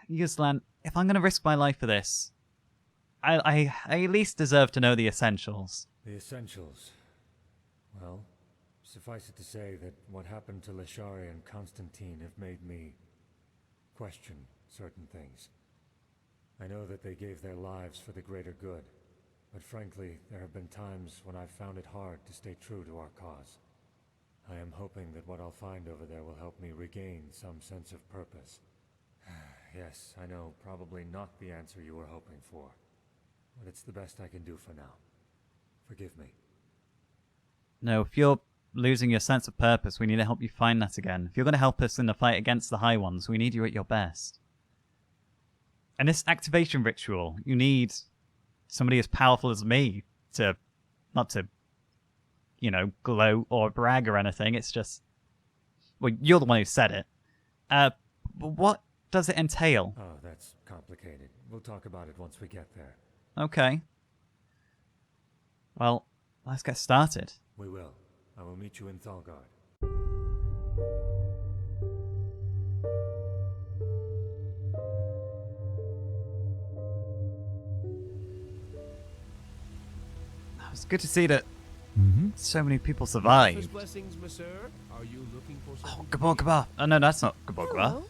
Yuzlan, if I'm going to risk my life for this, I at least deserve to know the essentials. The essentials. Well, suffice it to say that what happened to Leshari and Constantine have made me question certain things. I know that they gave their lives for the greater good, but frankly, there have been times when I've found it hard to stay true to our cause. I am hoping that what I'll find over there will help me regain some sense of purpose. Yes, I know, probably not the answer you were hoping for, but it's the best I can do for now. Forgive me. No, if you're losing your sense of purpose, we need to help you find that again. If you're going to help us in the fight against the High Ones, we need you at your best. And this activation ritual, you need somebody as powerful as me to, not to, you know, gloat or brag or anything. It's just, well, you're the one who said it. But what does it entail? Oh, that's complicated. We'll talk about it once we get there. Okay. Well, let's get started. We will. I will meet you in Thalgard. It's good to see that so many people survived. Oh, Gabor Gabor. Oh, no, that's not Gabor Gabor.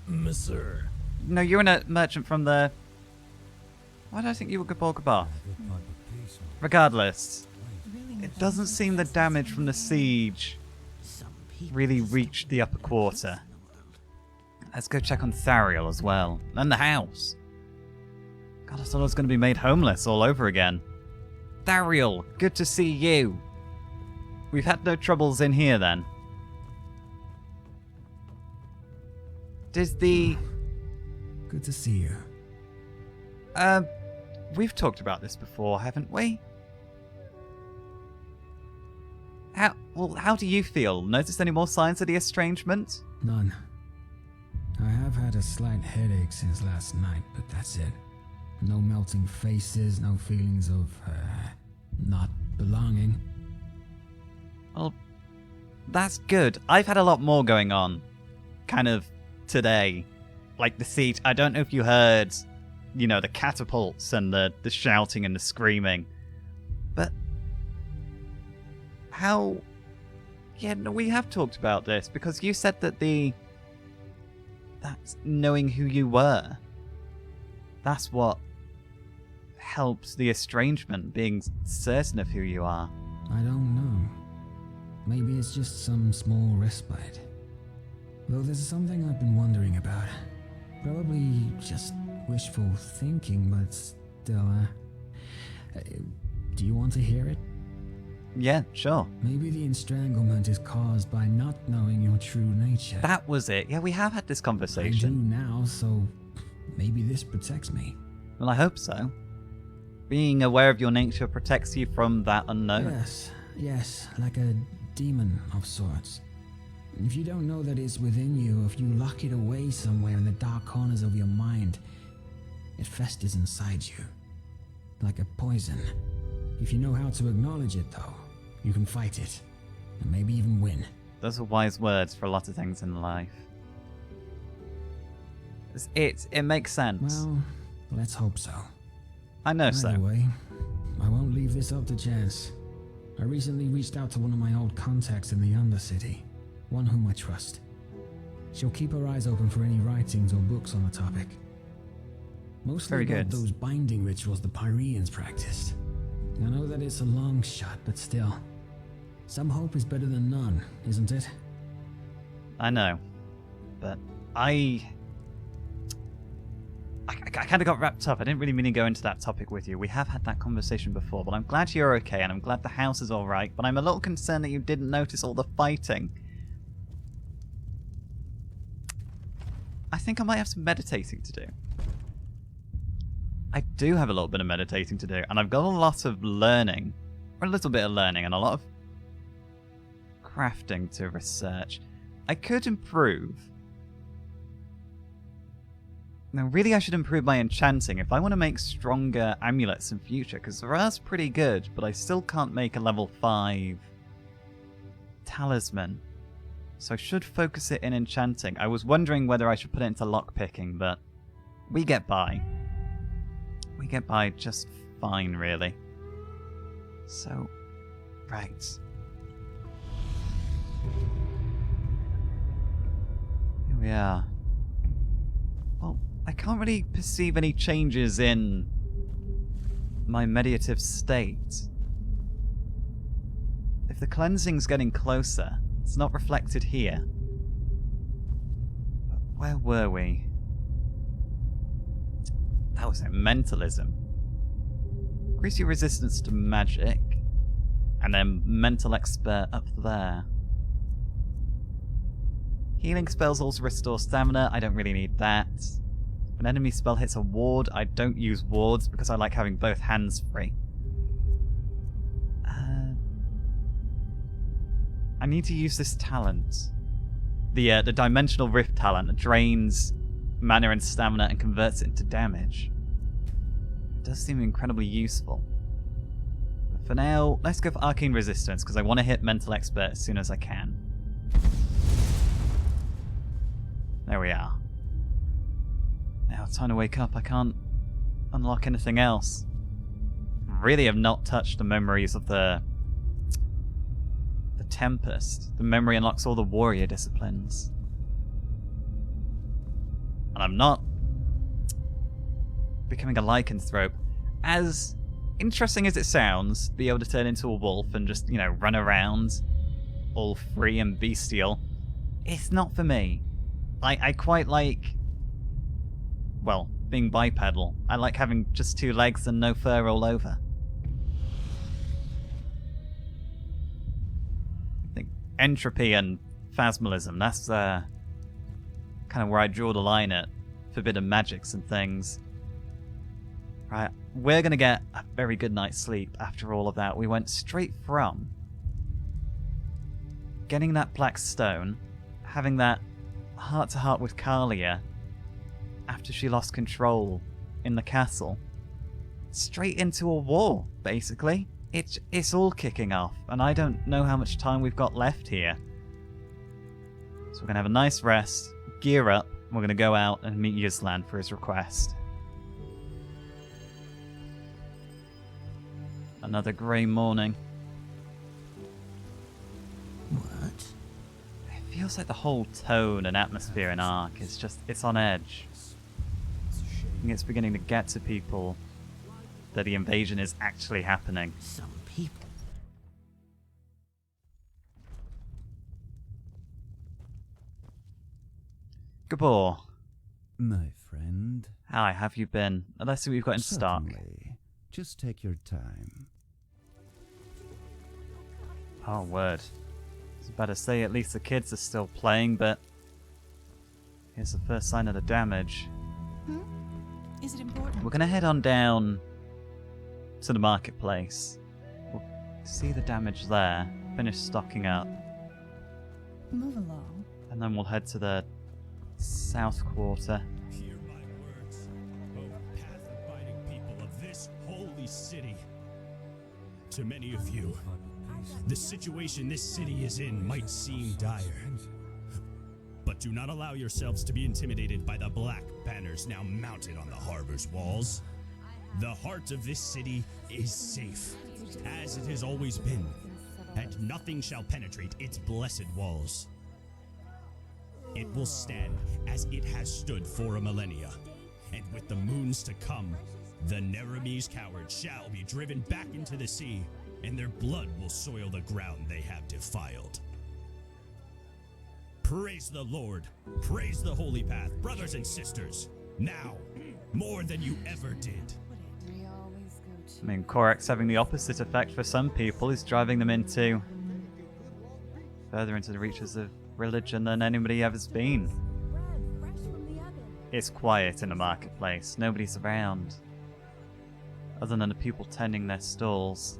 Monsieur. No, you're a merchant from the... Why do I think you were Gabor Gabor? Regardless, it doesn't seem the damage from the siege really reached the upper quarter. Let's go check on Thariel as well. And the house. God, I thought I was going to be made homeless all over again. Thariel, good to see you. We've had no troubles in here then. Does the... Good to see you. We've talked about this before, haven't we? How do you feel? Noticed any more signs of the estrangement? None. I have had a slight headache since last night, but that's it. No melting faces, no feelings of, not belonging. Well, that's good. I've had a lot more going on, kind of, today. Like the siege. I don't know if you heard, you know, the catapults and the shouting and the screaming. But how... Yeah, no, we have talked about this, because you said that that's knowing who you were. That's what helps the estrangement, being certain of who you are. I don't know. Maybe it's just some small respite. Though there's something I've been wondering about. Probably just wishful thinking, but still, do you want to hear it? Yeah, sure. Maybe the estranglement is caused by not knowing your true nature. That was it. Yeah, we have had this I do conversation. now, so maybe this protects me. Well, I hope so. Being aware of your nature protects you from that unknown. Yes, like a demon of sorts. If you don't know that it's within you, if you lock it away somewhere in the dark corners of your mind, it festers inside you, like a poison. If you know how to acknowledge it, though, you can fight it, and maybe even win. Those are wise words for a lot of things in life. It makes sense. Well, let's hope so. I know so. Anyway, I won't leave this up to chance. I recently reached out to one of my old contacts in the Undercity, one whom I trust. She'll keep her eyes open for any writings or books on the topic. Mostly Very about good. those binding rituals the Pyreans practiced. I know that it's a long shot, but still. Some hope is better than none, isn't it? I know. But I kind of got wrapped up. I didn't really mean to go into that topic with you. We have had that conversation before, but I'm glad you're okay, and I'm glad the house is alright, but I'm a little concerned that you didn't notice all the fighting. I think I might have some meditating to do. I do have a little bit of meditating to do, and I've got a lot of learning, or a little bit of learning, and a lot of crafting to research. I could improve. Now, really, I should improve my enchanting if I want to make stronger amulets in future, because Zara's pretty good, but I still can't make a level 5 talisman. So I should focus it in enchanting. I was wondering whether I should put it into lockpicking, but we get by. We get by just fine, really. So, right. Here we are. Well, I can't really perceive any changes in my meditative state. If the cleansing's getting closer, it's not reflected here. But where were we? That was it, mentalism. Increase your resistance to magic. And then mental expert up there. Healing spells also restore stamina. I don't really need that. If an enemy spell hits a ward, I don't use wards because I like having both hands free. I need to use this talent. The Dimensional Rift talent that drains mana and stamina and converts it into damage. It does seem incredibly useful. But for now, let's go for Arcane Resistance because I want to hit Mental Expert as soon as I can. There we are. Now, time to wake up. I can't unlock anything else. Really have not touched the memories of the Tempest. The memory unlocks all the warrior disciplines. And I'm not becoming a lycanthrope. As interesting as it sounds, be able to turn into a wolf and just, you know, run around all free and bestial, it's not for me. I quite like, well, being bipedal. I like having just 2 legs and no fur all over. I think entropy and phasmalism, that's kind of where I draw the line at forbidden magics and things. Right, we're going to get a very good night's sleep after all of that. We went straight from getting that black stone, having that heart-to-heart with Kalia after she lost control in the castle, straight into a war, basically. It's all kicking off, and I don't know how much time we've got left here. So we're going to have a nice rest, gear up, and we're going to go out and meet Yuzlan for his request. Another grey morning. What? It feels like the whole tone and atmosphere in Ark is just, it's on edge. I think it's beginning to get to people that the invasion is actually happening. Some people. Gabor, My friend. how have you been? Let's see what we've got in stock. Certainly. Just take your time. Oh, word. I was about to say at least the kids are still playing, but here's the first sign of the damage. Is it important? We're going to head on down to the marketplace. We'll see the damage there, finish stocking up, Move along. and then we'll head to the south quarter. Hear my words, O path-abiding people of this holy city. To many of you, the situation this city is in might seem dire. But do not allow yourselves to be intimidated by the black banners now mounted on the harbor's walls. The heart of this city is safe, as it has always been, and nothing shall penetrate its blessed walls. It will stand as it has stood for a millennia, and with the moons to come, the Neremese cowards shall be driven back into the sea, and their blood will soil the ground they have defiled. Praise the Lord, praise the holy path, brothers and sisters, now, more than you ever did. I mean, Korax having the opposite effect for some people is driving them into further into the reaches of religion than anybody ever's been. It's quiet in the marketplace. Nobody's around, other than the people tending their stalls.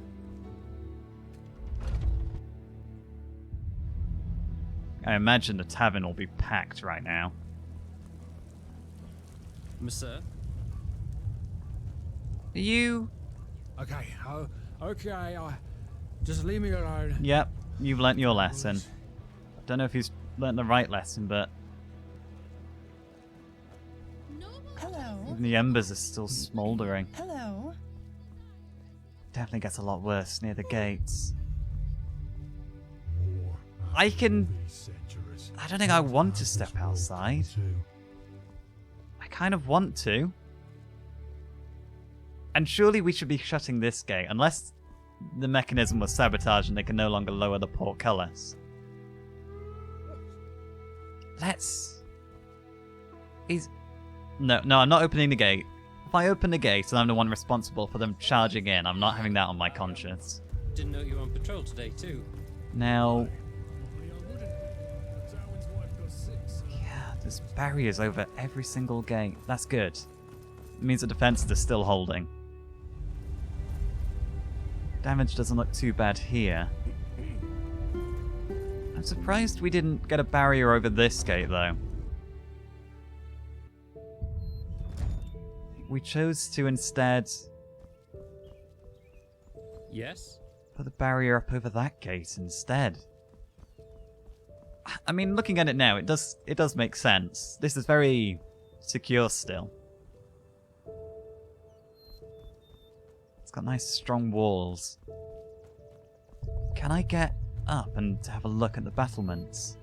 I imagine the tavern will be packed right now. Monsieur? Are you? Okay, just leave me alone. Yep, you've learnt your lesson. I don't know if he's learnt the right lesson, but Hello. Hello. Even the embers are still smouldering. Hello. Definitely gets a lot worse near the gates. More I can... centuries. I don't think I want to step outside. I kind of want to. And surely we should be shutting this gate, unless the mechanism was sabotaged and they can no longer lower the portcullis. Let's... No, I'm not opening the gate. If I open the gate and I'm the one responsible for them charging in, I'm not having that on my conscience. Didn't know you were on patrol today, too. Now... Yeah, there's barriers over every single gate. That's good. It means the defenses are still holding. Damage doesn't look too bad here. I'm surprised we didn't get a barrier over this gate, though. We chose to instead Yes? put the barrier up over that gate instead. I mean, looking at it now, it does make sense. This is very secure still. It's got nice strong walls. Can I get up and have a look at the battlements?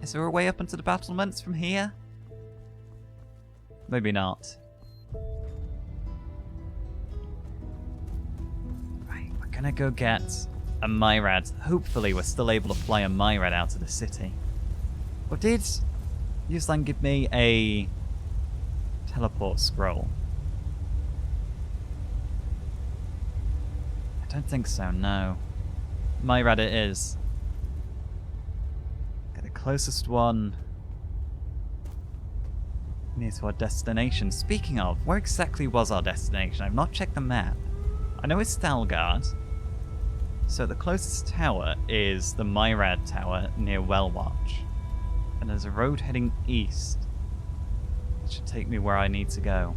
Is there a way up into the battlements from here? Maybe not. Right, we're gonna go get a MoreHUD. Hopefully we're still able to fly a MoreHUD out of the city. Or did Yuslan give me a teleport scroll? I don't think so, no. MoreHUD it is. Get the closest one near to our destination. Speaking of, where exactly was our destination? I've not checked the map. I know it's Thalgard. So the closest tower is the MoreHUD tower near Wellwatch. And there's a road heading east. It should take me where I need to go.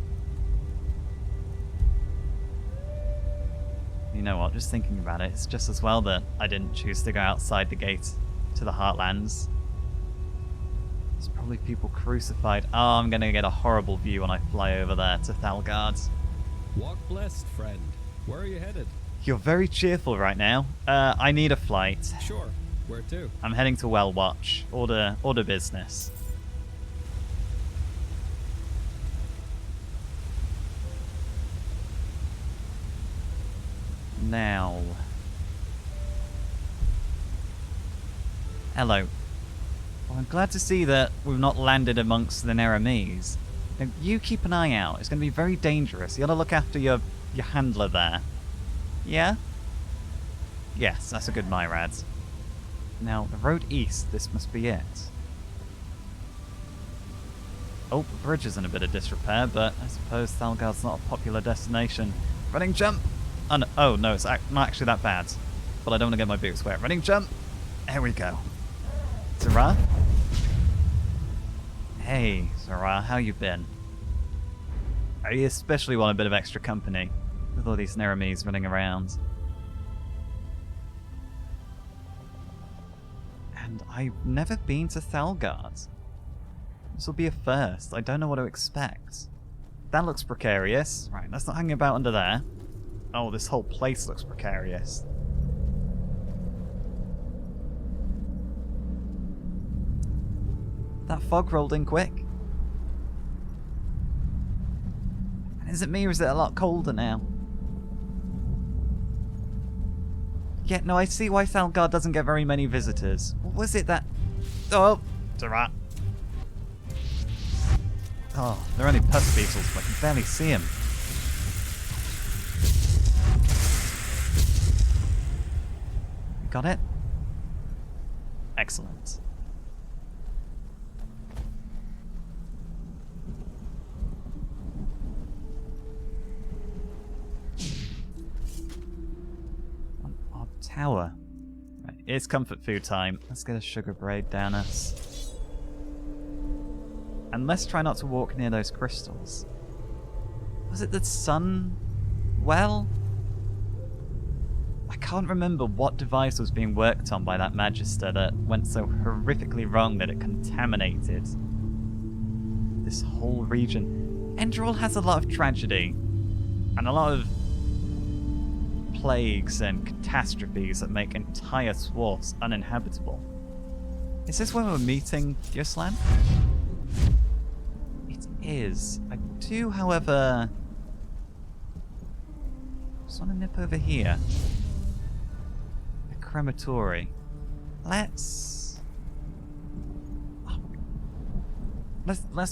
You know what, just thinking about it, it's just as well that I didn't choose to go outside the gate to the Heartlands. There's probably people crucified. Oh, I'm gonna get a horrible view when I fly over there to Thalgard. Walk blessed, friend. Where are you headed? You're very cheerful right now. I need a flight. Sure. Where to? I'm heading to Wellwatch. Order business. Now. Hello. Well, I'm glad to see that we've not landed amongst the Neramis. Now, you keep an eye out. It's going to be very dangerous. You got to look after your handler there. Yeah? Yes, that's a good MoreHUD. Now, the road east, this must be it. Oh, the bridge is in a bit of disrepair, but I suppose Thalgard's not a popular destination. Running jump! Oh, no, it's not actually that bad. But I don't want to get my boots wet. Running jump! There we go. Zara? Hey, Zara, how you been? I especially want a bit of extra company, with all these Neramis running around. And I've never been to Thalgard. This will be a first. I don't know what to expect. That looks precarious. Right, let's not hang about under there. Oh, this whole place looks precarious. That fog rolled in quick. And is it me or is it a lot colder now? Yeah, no, I see why Thalgard doesn't get very many visitors. What was it that... Oh, it's a rat. Oh, they're only pus beetles, but I can barely see them. Got it? Excellent. An odd tower. Right, it's comfort food time. Let's get a sugar braid down us. And let's try not to walk near those crystals. Was it the sun well? I can't remember what device was being worked on by that Magister that went so horrifically wrong that it contaminated this whole region. Enderal has a lot of tragedy and a lot of plagues and catastrophes that make entire swaths uninhabitable. Is this where we're meeting Yuslan? It is. I do, however, just want to nip over here. The crematory. Let's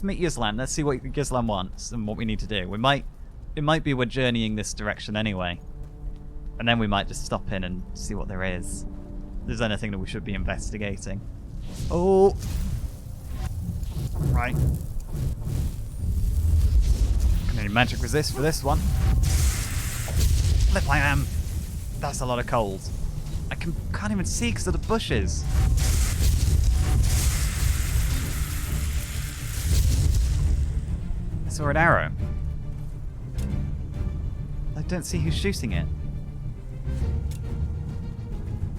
meet Yuslan. Let's see what Yuslan wants and what we need to do. It might be we're journeying this direction anyway. And then we might just stop in and see what there is. If there's anything that we should be investigating. Oh! Right. Can any magic resist for this one? Flip I am! That's a lot of cold. I can't even see because of the bushes. I saw an arrow. I don't see who's shooting it.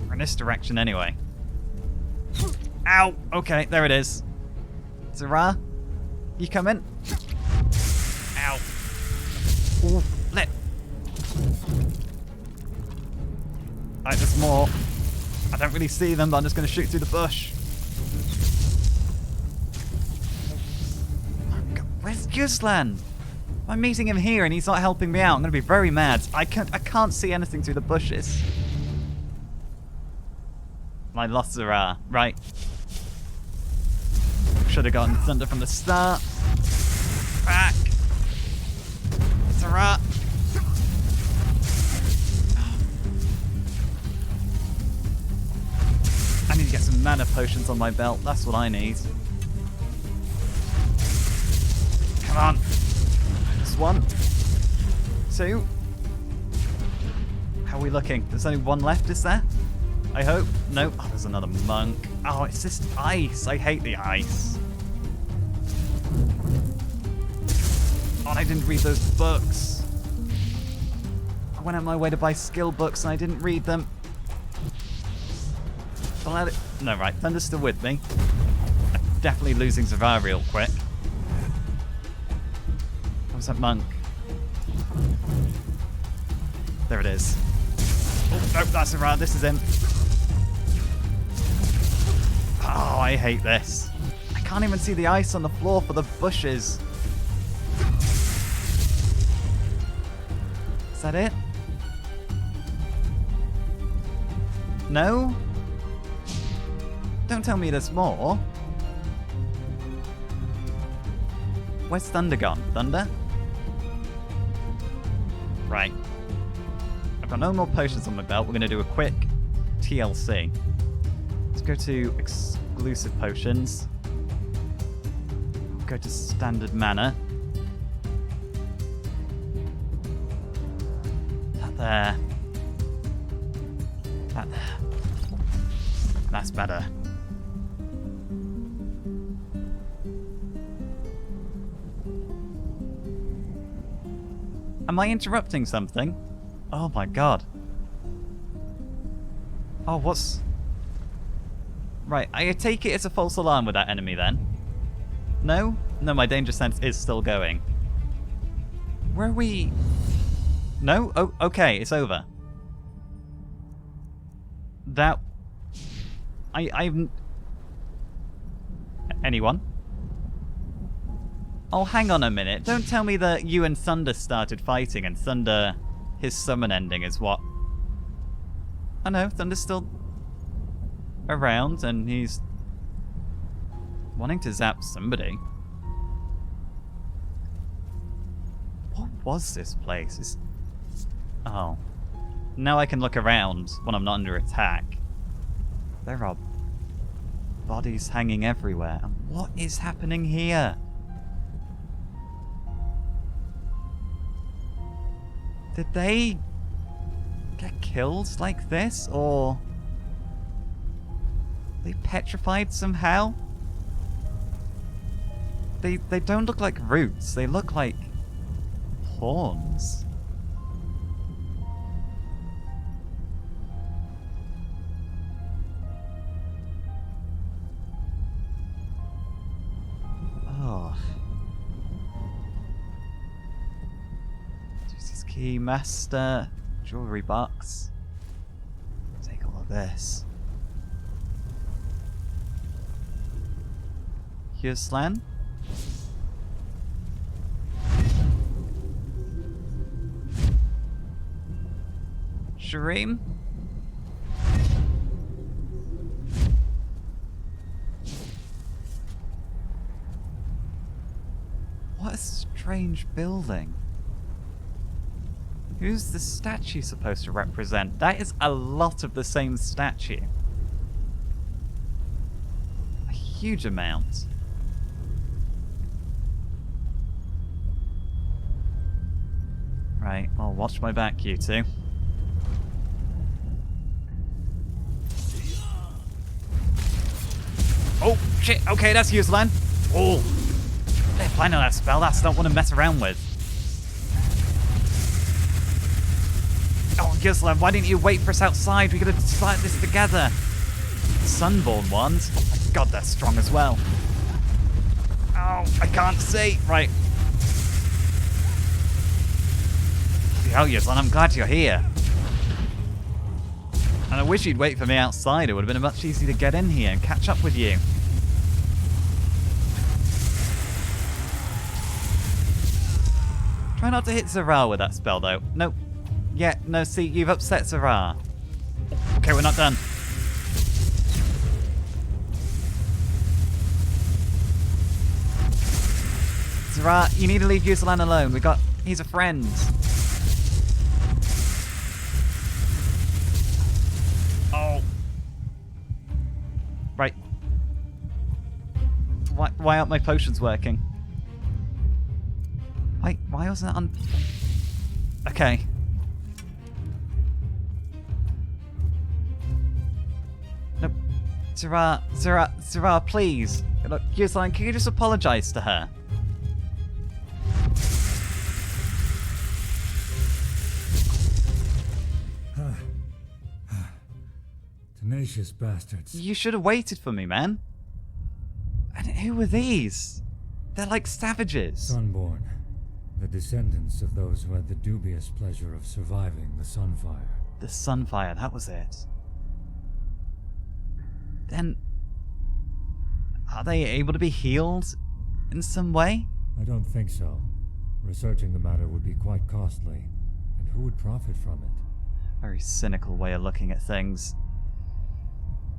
We're in this direction anyway. Ow! Okay, there it is. Zara? You coming? Ow. Ooh, let. Alright, there's more. I don't really see them, but I'm just going to shoot through the bush. Oh, God, where's Yuslan? I'm meeting him here and he's not helping me out. I'm going to be very mad. I can't see anything through the bushes. I lost Zara. Right. Should have gotten thunder from the start. Back. Zara. I need to get some mana potions on my belt. That's what I need. Come on. That's 1. 2. How are we looking? There's only 1 left, is there? I hope. No. Oh, there's another monk. Oh, it's just ice. I hate the ice. Oh, and I didn't read those books. I went out my way to buy skill books and I didn't read them. No, right. Thunder's still with me. I'm definitely losing Zara real quick. What was that monk? There it is. Oh, no, that's Zara. This is him. Oh, I hate this. I can't even see the ice on the floor for the bushes. Is that it? No? Don't tell me there's more. Where's Thunder gone? Thunder? Right. I've got no more potions on my belt. We're going to do a quick TLC. Let's go to exclusive potions. Go to standard mana. That there. That there. That's better. Am I interrupting something? Oh my god. Oh, what's... Right, I take it it's a false alarm with that enemy then. No? No, my danger sense is still going. Where are we... No? Oh, okay, it's over. That... I'm... Anyone? Oh, hang on a minute. Don't tell me that you and Thunder started fighting and Thunder... His summon ending is what... I know, Thunder's still... around and he's... wanting to zap somebody. What was this place? Oh. Now I can look around when I'm not under attack. There are bodies hanging everywhere. And what is happening here? Did they get killed like this, or are they petrified somehow? They don't look like roots. They look like horns. Oh. Keymaster, jewelry box. Take all of this. Yuslan? Shreem? What a strange building. Who's the statue supposed to represent? That is a lot of the same statue. A huge amount. Right, well, watch my back, you two. Oh, shit, okay, that's Yuslan. Oh, I know that spell, that's not one to mess around with. Oh, Yuslan, why didn't you wait for us outside? We could have started this together. Sunborn ones? Oh my god, they're strong as well. Oh, I can't see. Right. Oh, Yuslan, I'm glad you're here. And I wish you'd wait for me outside. It would have been much easier to get in here and catch up with you. Try not to hit Zara with that spell, though. Nope. Yeah, no, see, you've upset Zara. Okay, we're not done. Zara, you need to leave Yuslan alone. He's a friend. Oh. Right. Why aren't my potions working? Why wasn't that on... Okay. No. Zara, please. Look, Yuslan, can you just apologize to her? Tenacious bastards. You should have waited for me, man. And who were these? They're like savages. Sunborn. The descendants of those who had the dubious pleasure of surviving the Sunfire. The Sunfire, that was it. Then... are they able to be healed in some way? I don't think so. Researching the matter would be quite costly. And who would profit from it? Very cynical way of looking at things.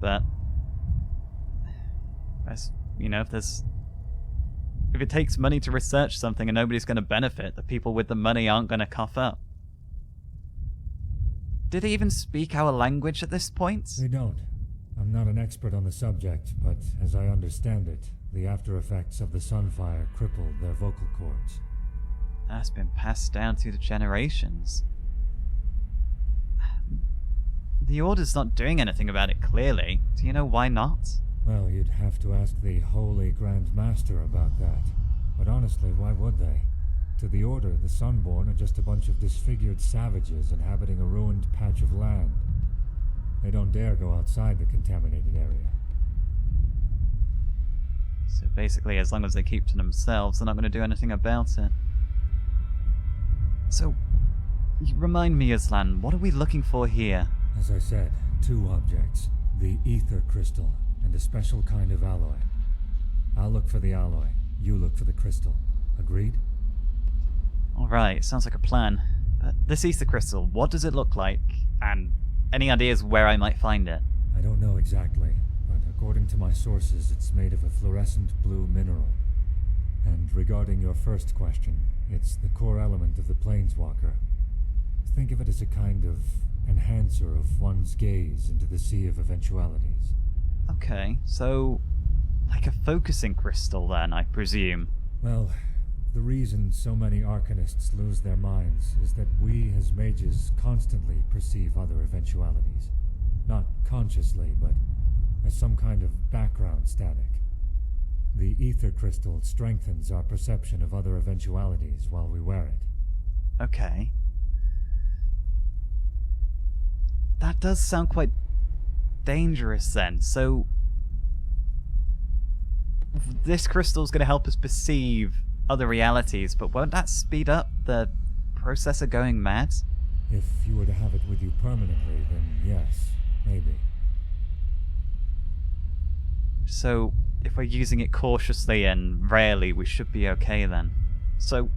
But... as, you know, if it takes money to research something and nobody's going to benefit, the people with the money aren't going to cough up. Did they even speak our language at this point? They don't. I'm not an expert on the subject, but as I understand it, the after effects of the Sunfire crippled their vocal cords. That's been passed down through the generations. The Order's not doing anything about it, clearly. Do you know why not? Well, you'd have to ask the Holy Grand Master about that. But honestly, why would they? To the Order, the Sunborn are just a bunch of disfigured savages inhabiting a ruined patch of land. They don't dare go outside the contaminated area. So basically, as long as they keep to themselves, they're not going to do anything about it. So, remind me, Yuslan, what are we looking for here? As I said, two objects. The ether crystal and a special kind of alloy. I'll look for the alloy. You look for the crystal. Agreed? Alright, sounds like a plan. But this ether crystal, what does it look like? And any ideas where I might find it? I don't know exactly, but according to my sources, it's made of a fluorescent blue mineral. And regarding your first question, it's the core element of the Planeswalker. Think of it as a kind of enhancer of one's gaze into the sea of eventualities. Okay, so like a focusing crystal then, I presume. Well, the reason so many Arcanists lose their minds is that we as mages constantly perceive other eventualities. Not consciously, but as some kind of background static. The ether crystal strengthens our perception of other eventualities while we wear it. Okay. That does sound quite dangerous then. So this crystal's going to help us perceive other realities, but won't that speed up the processor going mad? If you were to have it with you permanently, then yes, maybe. So, if we're using it cautiously and rarely, we should be okay then. So,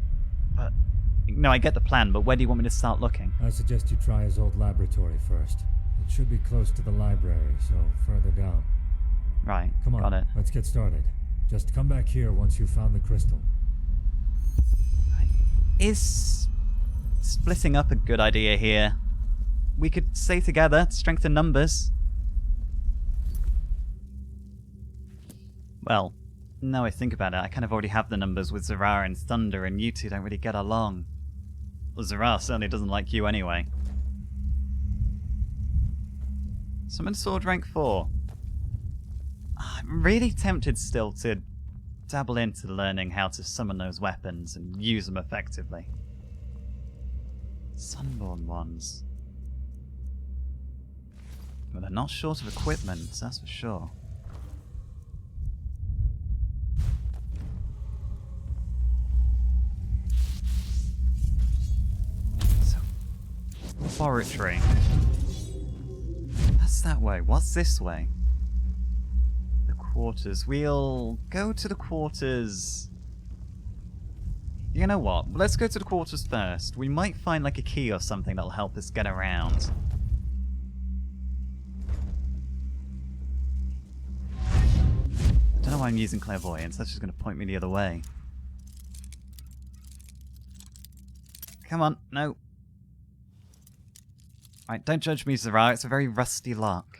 no, I get the plan, but where do you want me to start looking? I suggest you try his old laboratory first. It should be close to the library, so further down. Right, Come on, got it. let's get started. Just come back here once you've found the crystal. Right. Is splitting up a good idea here? We could stay together to strengthen numbers. Well, now I think about it, I kind of already have the numbers with Zara and Thunder, and you two don't really get along. Well, Zara certainly doesn't like you anyway. Summon Sword rank 4. I'm really tempted still to dabble into learning how to summon those weapons and use them effectively. Sunborn ones. Well, they're not short of equipment, that's for sure. So, laboratory. That's that way. What's this way? The quarters. We'll go to the quarters. You know what? Let's go to the quarters first. We might find like a key or something that'll help us get around. I don't know why I'm using clairvoyance. That's just going to point me the other way. Come on. No. Right, don't judge me, Zara. It's a very rusty lock.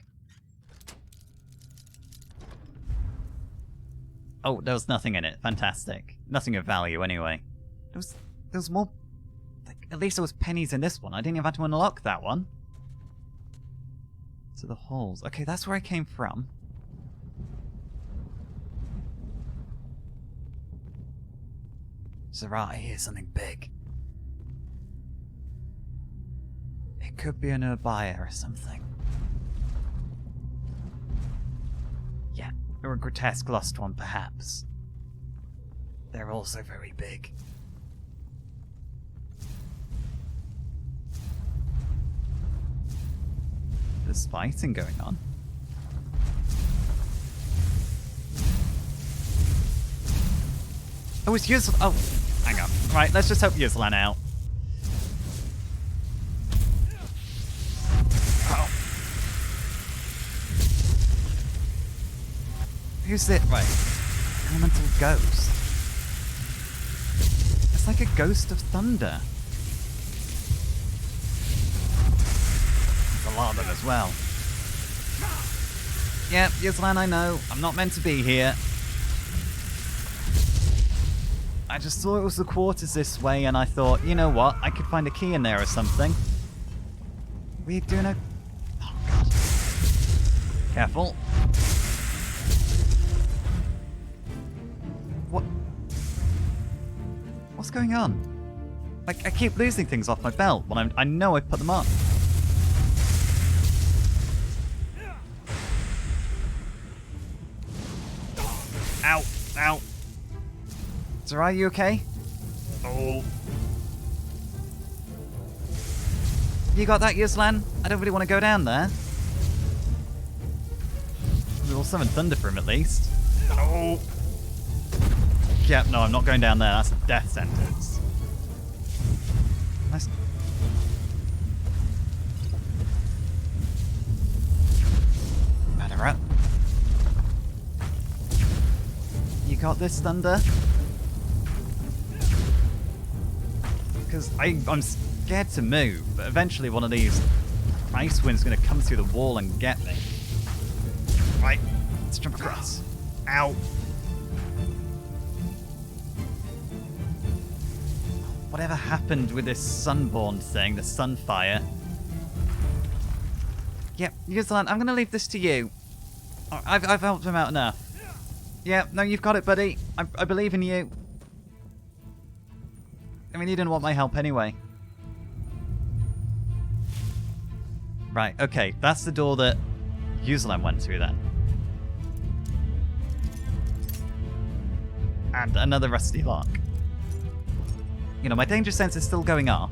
Oh, there was nothing in it. Fantastic. Nothing of value, anyway. There was more... Like, at least there was pennies in this one. I didn't even have to unlock that one. To the halls. Okay, that's where I came from. Zara, I hear something big. It could be an Urbaya or something. Yeah, or a grotesque lost one, perhaps. They're also very big. There's fighting going on. Oh, it's Yuzlan. Oh, hang on. Right, let's just help Yuzlan out. Oh. Who's it? Right. Elemental ghost. It's like a ghost of thunder. It's alarming as well. Yep, Yuzlan, I know. I'm not meant to be here. I just thought it was the quarters this way, and I thought, you know what? I could find a key in there or something. We doing a... Oh, God. Careful. What? What's going on? Like, I keep losing things off my belt when I know I've put them on. Ow. Ow. Zara, are you okay? Oh. You got that, Yuzlan? I don't really want to go down there. We'll summon thunder for him at least. Oh. Yep, no, I'm not going down there. That's a death sentence. Nice. Batter up. You got this, Thunder? Because I'm scared to move, but eventually one of these ice winds is going to come through the wall and get me. Right, let's jump across. Ow. Whatever happened with this sunborn thing, the sunfire? Yep, Yuzlan, I'm going to leave this to you. I've helped him out enough. Yeah, no, you've got it, buddy. I believe in you. I mean, you didn't want my help anyway. Right, okay. That's the door that Yuzlan went through then. And another rusty lock. You know, my danger sense is still going off.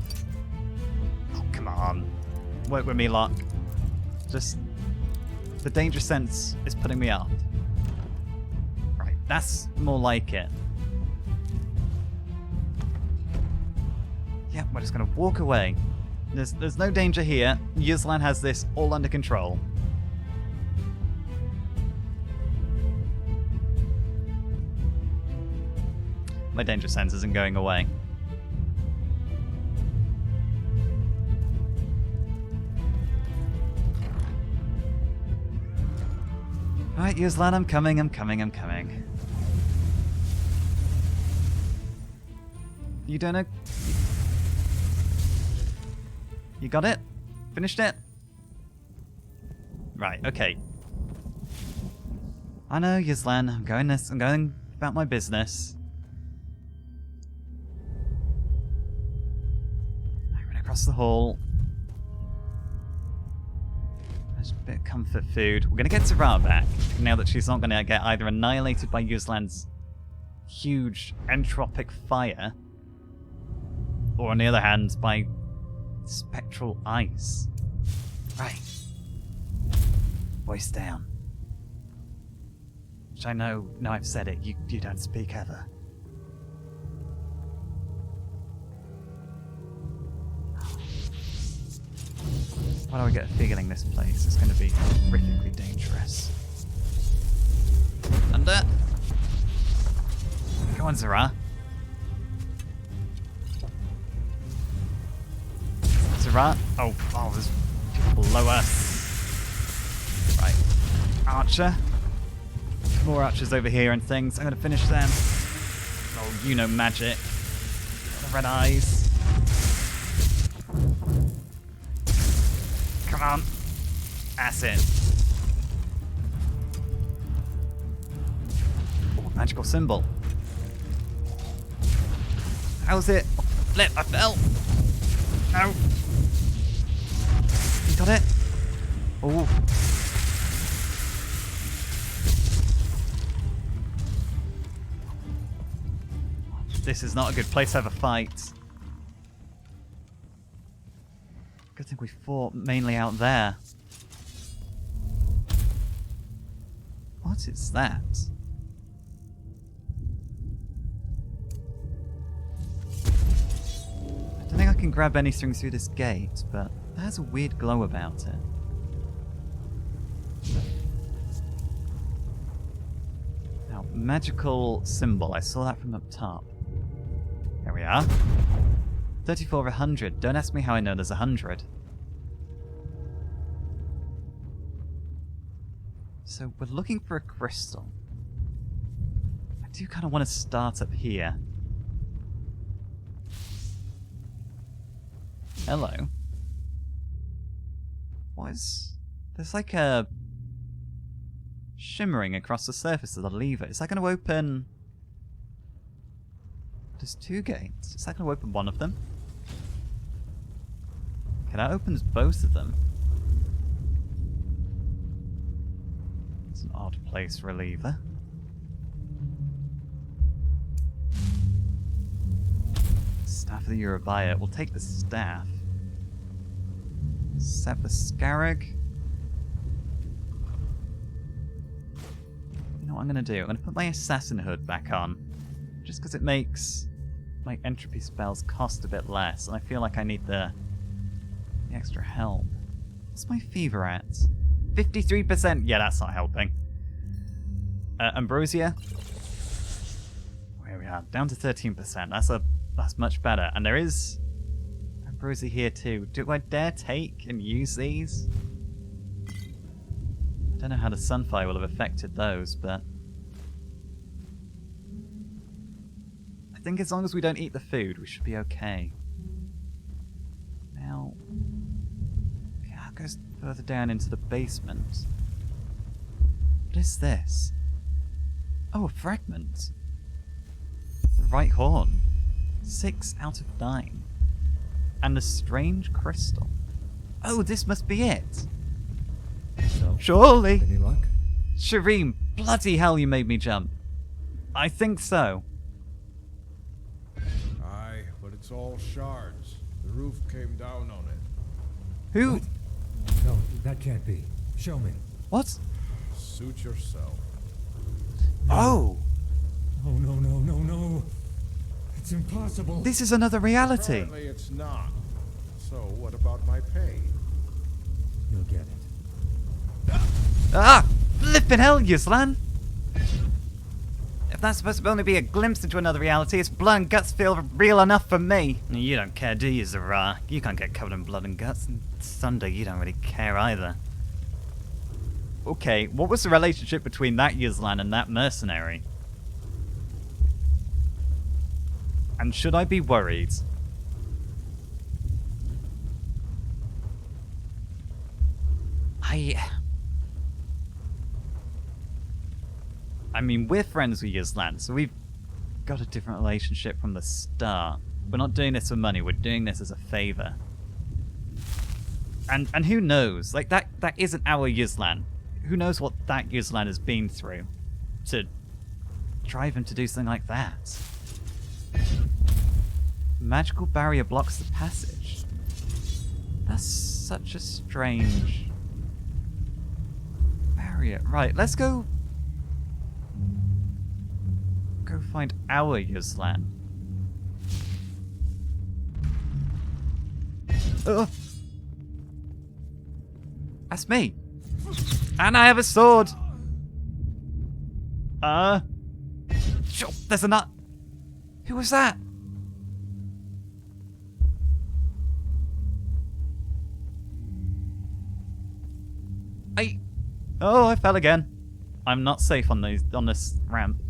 Oh, come on. Work with me, lot. Just... the danger sense is putting me off. Right, that's more like it. Yeah, we're just gonna walk away. There's no danger here. Yuzlan has this all under control. My danger sense isn't going away. Alright, Yuzlan, I'm coming. You don't know... You got it? Finished it? Right, okay. I know, Yuzlan, I'm going about my business. I run across the hall. There's a bit of comfort food. We're gonna get Zara back, now that she's not gonna get either annihilated by Yuzlan's huge entropic fire, or on the other hand, by spectral ice. Right. Voice down. Which I know, now I've said it, you don't speak ever. Why do I get a feeling this place is going to be horrifically dangerous? Under. Go on, Zara. Zara. Oh, there's people below us. Right. Archer. More archers over here and things. I'm going to finish them. Oh, you know magic. The red eyes. Come on. Acid. Oh, magical symbol. How's it? Flip, I fell. No. You got it? Oh. This is not a good place to have a fight. Good thing we fought mainly out there. What is that? I don't think I can grab anything through this gate, but it has a weird glow about it. Now, magical symbol. I saw that from up top. There we are. 34 of 100. Don't ask me how I know there's 100. So we're looking for a crystal. I do kind of want to start up here. Hello. What is... There's like a... shimmering across the surface of the lever. Is that going to open... There's two gates. Is that going to open one of them? Okay, that opens both of them. It's an odd place for a lever. Staff of the Eurobia. We'll take the staff. Set the Scarab. You know what I'm going to do? I'm going to put my Assassin Hood back on. Just because it makes my entropy spells cost a bit less. And I feel like I need the extra help. What's my fever at? 53%? Yeah, that's not helping. Ambrosia? Here we are. Down to 13%. That's much better. And there is ambrosia here too. Do I dare take and use these? I don't know how the sunfire will have affected those, but... I think as long as we don't eat the food, we should be okay. Now... Okay, that goes further down into the basement. What is this? Oh, a fragment. The right horn. 6 out of 9. And a strange crystal. Oh, this must be it. So, Surely. any luck? Shireen, bloody hell you made me jump. I think so. Aye, but it's It's all shards. The roof came down on it. Who? No, that can't be. Show me. What? Suit yourself. Oh! Oh, no, no, no, no. It's impossible. This is another reality. Apparently it's not. So what about my pay? You'll get it. Ah! Flippin' hell, Yuslan! If that's supposed to only be a glimpse into another reality, its blood and guts feel real enough for me. You don't care, do you, Zara? You can't get covered in blood and guts. And Sunder, you don't really care either. Okay, what was the relationship between that Yuslan and that mercenary? And should I be worried? I mean, we're friends with Yuslan, so we've got a different relationship from the start. We're not doing this for money, we're doing this as a favor. And who knows? Like, that isn't our Yuslan. Who knows what that Yuslan has been through to drive him to do something like that? Magical barrier blocks the passage. That's such a strange barrier. Right, let's go find our Yuslan. That's me. And I have a sword. Sure, there's a nut. Who was that? Oh, I fell again. I'm not safe on this ramp.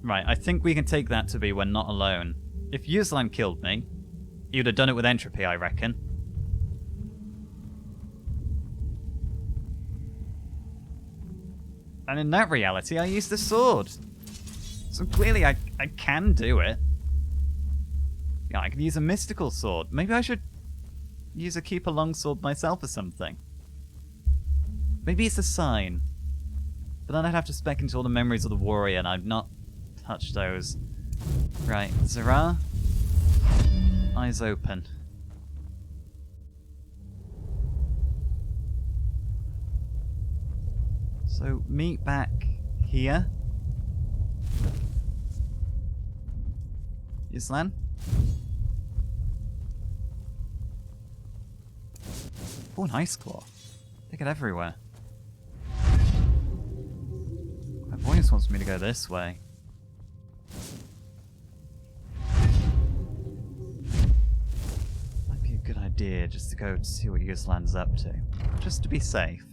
Right, I think we can take that to be we're not alone. If Yuslan killed me, he would have done it with entropy, I reckon. And in that reality, I used the sword. So clearly I can do it. Yeah, I can use a mystical sword. Maybe I should use a keep a longsword myself or something. Maybe it's a sign. But then I'd have to spec into all the memories of the warrior, and I've not touched those. Right, Zara. Eyes open. So, meet back here. Yuslan? Oh, an ice claw. They get everywhere. My voice wants me to go this way. Might be a good idea just to go see what Yuslan's up to. Just to be safe.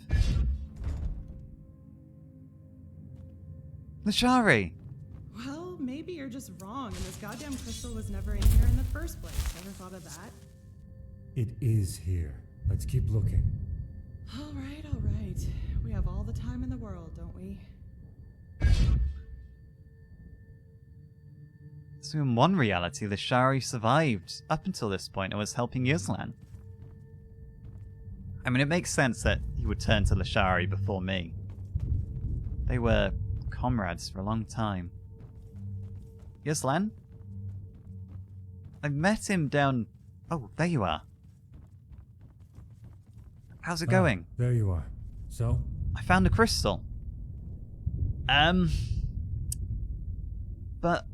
Lashari! Well, maybe you're just wrong and this goddamn crystal was never in here in the first place. Ever thought of that? It is here. Let's keep looking. All right, all right. We have all the time in the world, don't we? So in one reality, Lashari survived up until this point and was helping Yuslan. I mean, it makes sense that he would turn to Lashari before me. They were comrades for a long time. Yuslan? I met him down... Oh, there you are. How's it going? There you are. So? I found a crystal. But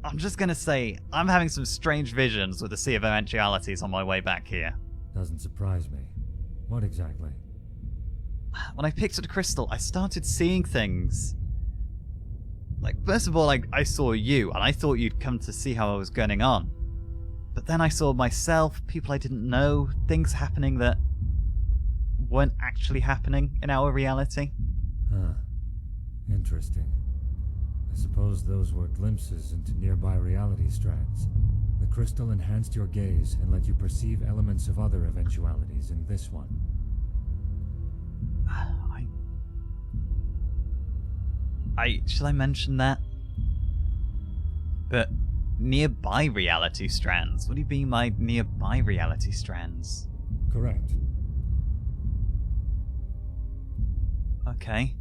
I'm just gonna say, I'm having some strange visions with the Sea of Eventualities on my way back here. Doesn't surprise me. What exactly? When I picked up the crystal, I started seeing things. Like, first of all, I saw you, and I thought you'd come to see how I was going on. But then I saw myself, people I didn't know, things happening that weren't actually happening in our reality. Huh. Interesting. I suppose those were glimpses into nearby reality strands. The crystal enhanced your gaze and let you perceive elements of other eventualities in this one. Shall I mention that? But nearby reality strands. What do you mean by nearby reality strands? Correct. Okay.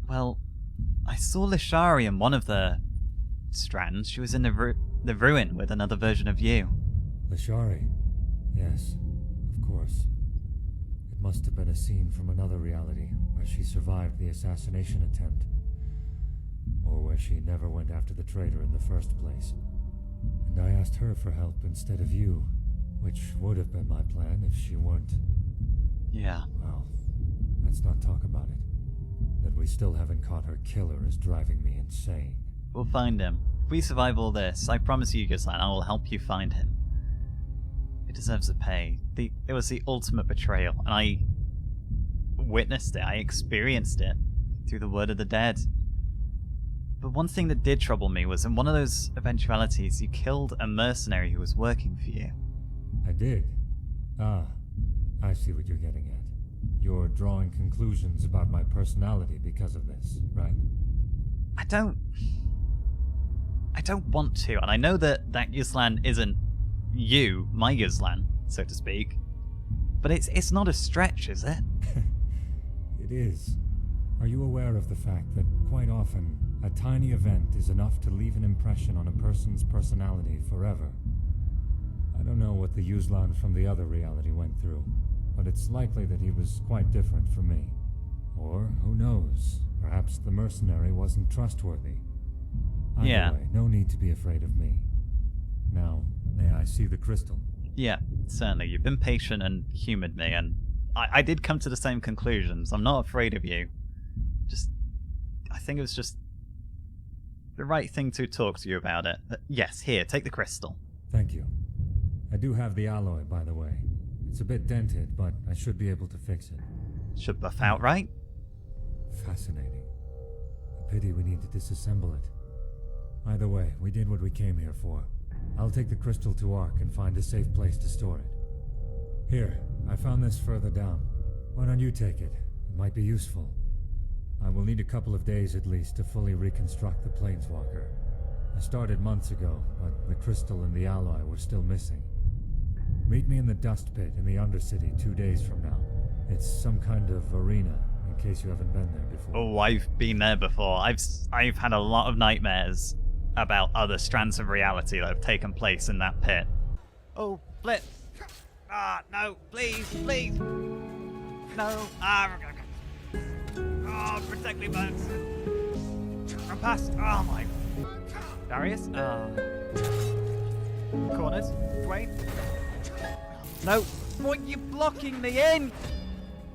Well, I saw Lishari in one of the strands. She was in the ruin with another version of you. Lashari? Yes, of course. It must have been a scene from another reality where she survived the assassination attempt. Or where she never went after the traitor in the first place. And I asked her for help instead of you, which would have been my plan if she weren't... Yeah. Well, let's not talk about it. That we still haven't caught her killer is driving me insane. We'll find him. If we survive all this, I promise you, Ghislaine, I will help you find him. He deserves a pay. It was the ultimate betrayal, and I witnessed it. I experienced it through the word of the dead. But one thing that did trouble me was in one of those eventualities, you killed a mercenary who was working for you. I did? Ah, I see what you're getting at. You're drawing conclusions about my personality because of this, right? I don't want to, and I know that Yuslan isn't you, my Yuslan, so to speak. But it's not a stretch, is it? It is. Are you aware of the fact that quite often a tiny event is enough to leave an impression on a person's personality forever? I don't know what the Yuslan from the other reality went through, but it's likely that he was quite different from me. Or, who knows, perhaps the mercenary wasn't trustworthy. Either way, no need to be afraid of me. Now, may I see the crystal? Yeah, certainly. You've been patient and humoured me, and I did come to the same conclusions. I'm not afraid of you. I think it was just the right thing to talk to you about it. Yes, here, take the crystal. Thank you. I do have the alloy, by the way. It's a bit dented, but I should be able to fix it. Should buff out, right? Fascinating. A pity we need to disassemble it. Either way, we did what we came here for. I'll take the crystal to Ark and find a safe place to store it. Here, I found this further down. Why don't you take it? It might be useful. I will need a couple of days at least to fully reconstruct the Planeswalker. I started months ago, but the crystal and the alloy were still missing. Meet me in the dust pit in the Undercity 2 days from now. It's some kind of arena, in case you haven't been there before. Oh, I've been there before. I've had a lot of nightmares about other strands of reality that have taken place in that pit. Oh, flip! Ah, no, please, please! No, oh, protect me, bugs! I'm past. Oh my. Darius? Corners. Dwayne? No! What are you blocking me in?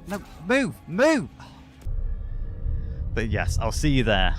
No, move! Move! But yes, I'll see you there.